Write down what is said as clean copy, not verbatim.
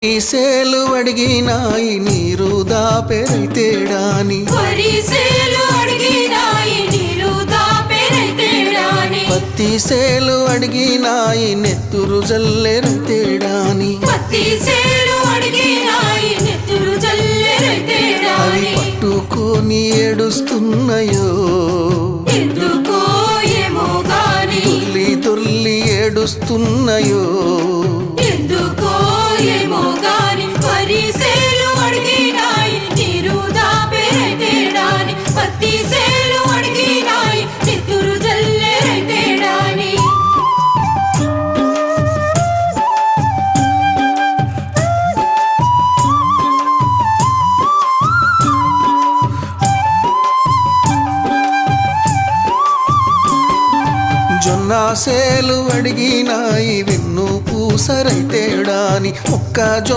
వరిసేలు అడిగినాయి నీరు దాపెరైతేడాని పత్తిసేలు అడిగినాయి నెత్తురు జల్లెరైతేడాని అవి పట్టుకొని ఏడుస్తున్నాయో తుల్లి తుల్లి ఏడుస్తున్నాయో జొన్నాసేలు అడిగినాయి వెన్ను పూసరైతేడాని మొక్కజొన్న